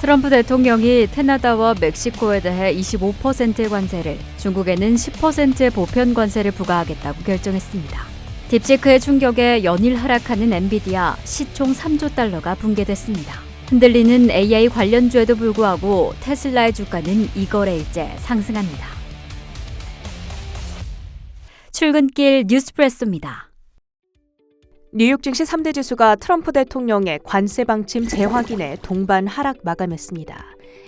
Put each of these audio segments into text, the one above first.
트럼프 대통령이 캐나다와 멕시코에 대해 25%의 관세를, 중국에는 10%의 보편 관세를 부과하겠다고 결정했습니다. 딥시크의 충격에 연일 하락하는 엔비디아, 시총 3조 달러가 붕괴됐습니다. 흔들리는 AI 관련주에도 불구하고 테슬라의 주가는 이거래일째 상승합니다. 출근길 뉴스프레소입니다. 뉴욕 증시 3대 지수가 트럼프 대통령의 관세 방침 재확인에 동반 하락 마감했습니다.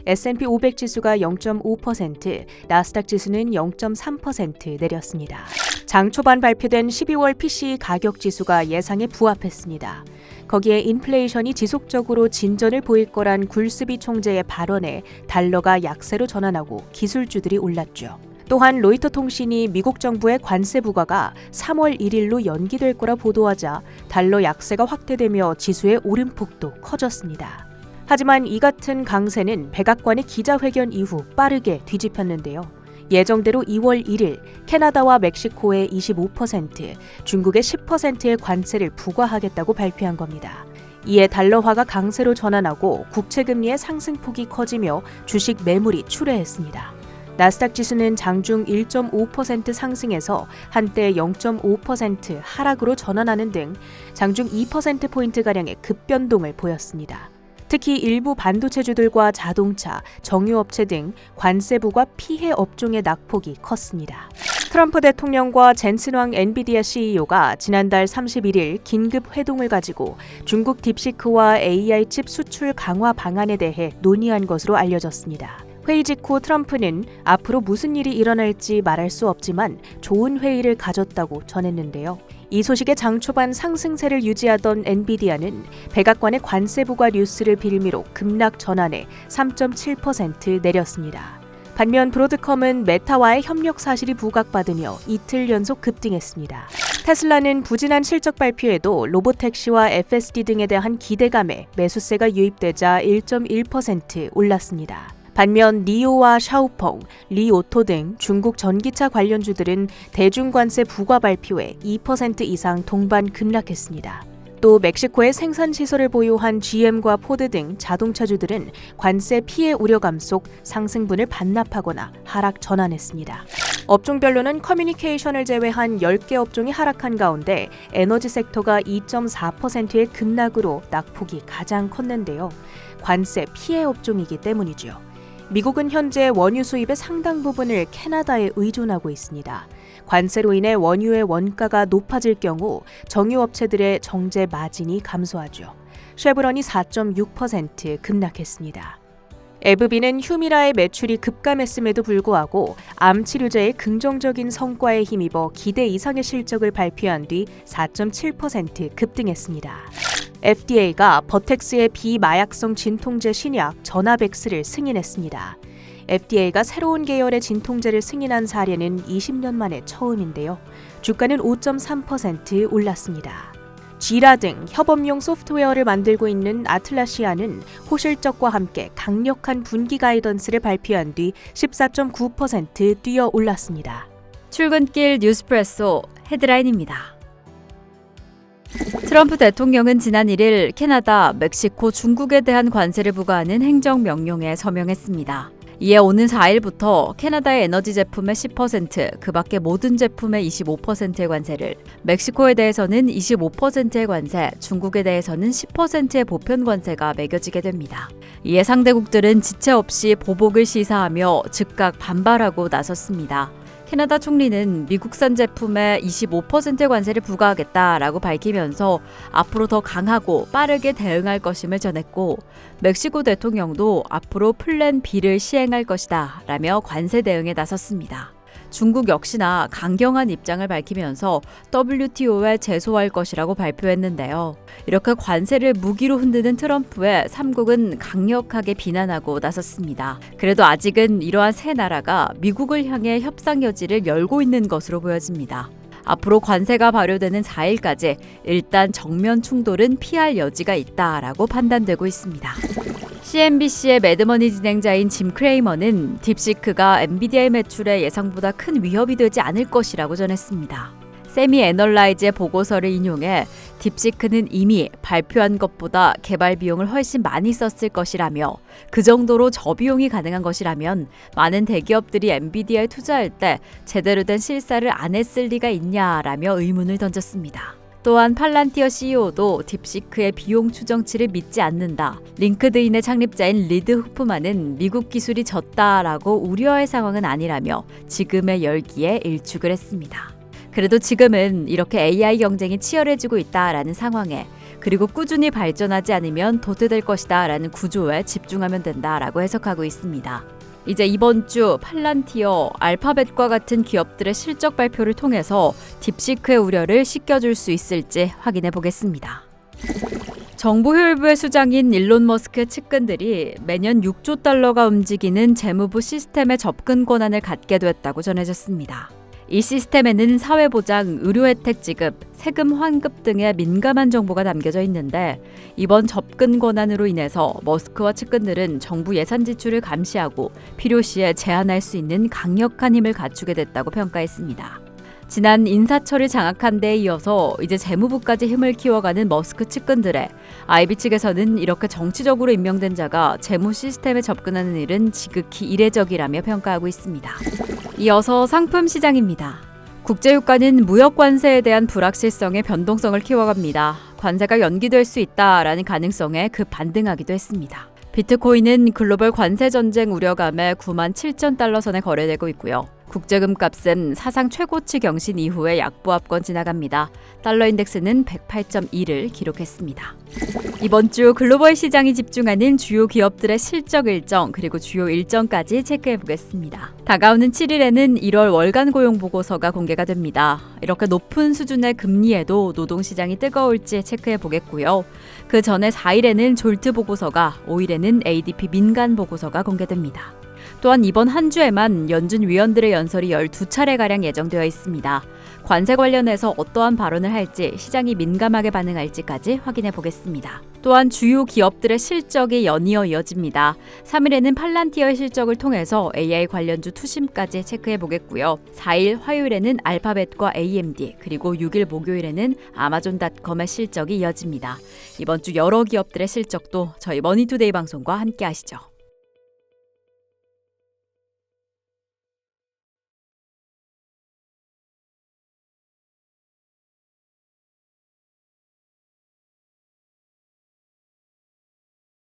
S&P 500 지수가 0.5%, 나스닥 지수는 0.3% 내렸습니다. 장 초반 발표된 12월 PCE 가격 지수가 예상에 부합했습니다. 거기에 인플레이션이 지속적으로 진전을 보일 거란 굴스비 총재의 발언에 달러가 약세로 전환하고 기술주들이 올랐죠. 또한 로이터 통신이 미국 정부의 관세 부과가 3월 1일로 연기될 거라 보도하자 달러 약세가 확대되며 지수의 오름폭도 커졌습니다. 하지만 이 같은 강세는 백악관의 기자회견 이후 빠르게 뒤집혔는데요. 예정대로 2월 1일 캐나다와 멕시코에 25%, 중국에 10%의 관세를 부과하겠다고 발표한 겁니다. 이에 달러화가 강세로 전환하고 국채금리의 상승폭이 커지며 주식 매물이 출회했습니다. 나스닥 지수는 장중 1.5% 상승해서 한때 0.5% 하락으로 전환하는 등 장중 2%포인트가량의 급변동을 보였습니다. 특히 일부 반도체주들과 자동차, 정유업체 등 관세 부과 피해 업종의 낙폭이 컸습니다. 트럼프 대통령과 젠슨 왕 엔비디아 CEO가 지난달 31일 긴급 회동을 가지고 중국 딥시크와 AI 칩 수출 강화 방안에 대해 논의한 것으로 알려졌습니다. 회의 직후 트럼프는 앞으로 무슨 일이 일어날지 말할 수 없지만 좋은 회의를 가졌다고 전했는데요. 이 소식에 장 초반 상승세를 유지하던 엔비디아는 백악관의 관세 부과 뉴스를 빌미로 급락 전환해 3.7% 내렸습니다. 반면 브로드컴은 메타와의 협력 사실이 부각받으며 이틀 연속 급등했습니다. 테슬라는 부진한 실적 발표에도 로보택시와 FSD 등에 대한 기대감에 매수세가 유입되자 1.1% 올랐습니다. 반면 니오와 샤오펑, 리오토 등 중국 전기차 관련주들은 대중관세 부과 발표에 2% 이상 동반 급락했습니다. 또 멕시코에 생산시설을 보유한 GM과 포드 등 자동차주들은 관세 피해 우려감 속 상승분을 반납하거나 하락 전환했습니다. 업종별로는 커뮤니케이션을 제외한 10개 업종이 하락한 가운데 에너지 섹터가 2.4%의 급락으로 낙폭이 가장 컸는데요. 관세 피해 업종이기 때문이죠. 미국은 현재 원유 수입의 상당 부분을 캐나다에 의존하고 있습니다. 관세로 인해 원유의 원가가 높아질 경우 정유업체들의 정제 마진이 감소하죠. 쉐브론이 4.6% 급락했습니다. 에브비는 휴미라의 매출이 급감했음에도 불구하고 암 치료제의 긍정적인 성과에 힘입어 기대 이상의 실적을 발표한 뒤 4.7% 급등했습니다. FDA가 버텍스의 비마약성 진통제 신약 저나벡스를 승인했습니다. FDA가 새로운 계열의 진통제를 승인한 사례는 20년 만에 처음인데요. 주가는 5.3% 올랐습니다. 지라 등 협업용 소프트웨어를 만들고 있는 아틀라시아는 호실적과 함께 강력한 분기 가이던스를 발표한 뒤 14.9% 뛰어 올랐습니다. 출근길 뉴스프레소 헤드라인입니다. 트럼프 대통령은 지난 1일 캐나다, 멕시코, 중국에 대한 관세를 부과하는 행정명령에 서명했습니다. 이에 오는 4일부터 캐나다의 에너지 제품의 10%, 그 밖의 모든 제품의 25%의 관세를, 멕시코에 대해서는 25%의 관세, 중국에 대해서는 10%의 보편 관세가 매겨지게 됩니다. 이에 상대국들은 지체 없이 보복을 시사하며 즉각 반발하고 나섰습니다. 캐나다 총리는 미국산 제품에 25%의 관세를 부과하겠다라고 밝히면서 앞으로 더 강하고 빠르게 대응할 것임을 전했고, 멕시코 대통령도 앞으로 플랜 B를 시행할 것이다 라며 관세 대응에 나섰습니다. 중국 역시나 강경한 입장을 밝히면서 WTO에 제소할 것이라고 발표했는데요. 이렇게 관세를 무기로 흔드는 트럼프의 3국은 강력하게 비난하고 나섰습니다. 그래도 아직은 이러한 세 나라가 미국을 향해 협상 여지를 열고 있는 것으로 보여집니다. 앞으로 관세가 발효되는 4일까지 일단 정면 충돌은 피할 여지가 있다라고 판단되고 있습니다. CNBC의 매드머니 진행자인 짐 크레이머는 딥시크가 엔비디아의 매출에 예상보다 큰 위협이 되지 않을 것이라고 전했습니다. 세미애널라이즈의 보고서를 인용해 딥시크는 이미 발표한 것보다 개발 비용을 훨씬 많이 썼을 것이라며 그 정도로 저비용이 가능한 것이라면 많은 대기업들이 엔비디아에 투자할 때 제대로 된 실사를 안 했을 리가 있냐라며 의문을 던졌습니다. 또한 팔란티어 CEO도 딥시크의 비용 추정치를 믿지 않는다. 링크드인의 창립자인 리드 후프만은 미국 기술이 졌다라고 우려할 상황은 아니라며 지금의 열기에 일축을 했습니다. 그래도 지금은 이렇게 AI 경쟁이 치열해지고 있다라는 상황에 그리고 꾸준히 발전하지 않으면 도태될 것이다라는 구조에 집중하면 된다라고 해석하고 있습니다. 이제 이번 주 팔란티어, 알파벳과 같은 기업들의 실적 발표를 통해서 딥시크의 우려를 씻겨줄 수 있을지 확인해 보겠습니다. 정부 효율부의 수장인 일론 머스크의 측근들이 매년 6조 달러가 움직이는 재무부 시스템의 접근 권한을 갖게 됐다고 전해졌습니다. 이 시스템에는 사회보장, 의료혜택 지급, 세금 환급 등의 민감한 정보가 담겨져 있는데 이번 접근 권한으로 인해서 머스크와 측근들은 정부 예산 지출을 감시하고 필요시에 제한할 수 있는 강력한 힘을 갖추게 됐다고 평가했습니다. 지난 인사처를 장악한 데에 이어서 이제 재무부까지 힘을 키워가는 머스크 측근들의 IB 측에서는 이렇게 정치적으로 임명된 자가 재무 시스템에 접근하는 일은 지극히 이례적이라며 평가하고 있습니다. 이어서 상품 시장입니다. 국제유가는 무역 관세에 대한 불확실성의 변동성을 키워갑니다. 관세가 연기될 수 있다라는 가능성에 급반등하기도 했습니다. 비트코인은 글로벌 관세 전쟁 우려감에 97,000달러 선에 거래되고 있고요. 국제금값은 사상 최고치 경신 이후에 약보합권 지나갑니다. 달러 인덱스는 108.2를 기록했습니다. 이번 주 글로벌 시장이 집중하는 주요 기업들의 실적 일정 그리고 주요 일정까지 체크해 보겠습니다. 다가오는 7일에는 1월 월간 고용 보고서가 공개가 됩니다. 이렇게 높은 수준의 금리에도 노동시장이 뜨거울지 체크해 보겠고요. 그 전에 4일에는 졸트 보고서가, 5일에는 ADP 민간 보고서가 공개됩니다. 또한 이번 한 주에만 연준 위원들의 연설이 12차례가량 예정되어 있습니다. 관세 관련해서 어떠한 발언을 할지 시장이 민감하게 반응할지까지 확인해 보겠습니다. 또한 주요 기업들의 실적이 연이어 이어집니다. 3일에는 팔란티어의 실적을 통해서 AI 관련주 투심까지 체크해 보겠고요. 4일 화요일에는 알파벳과 AMD 그리고 6일 목요일에는 아마존닷컴의 실적이 이어집니다. 이번 주 여러 기업들의 실적도 저희 머니투데이 방송과 함께 하시죠.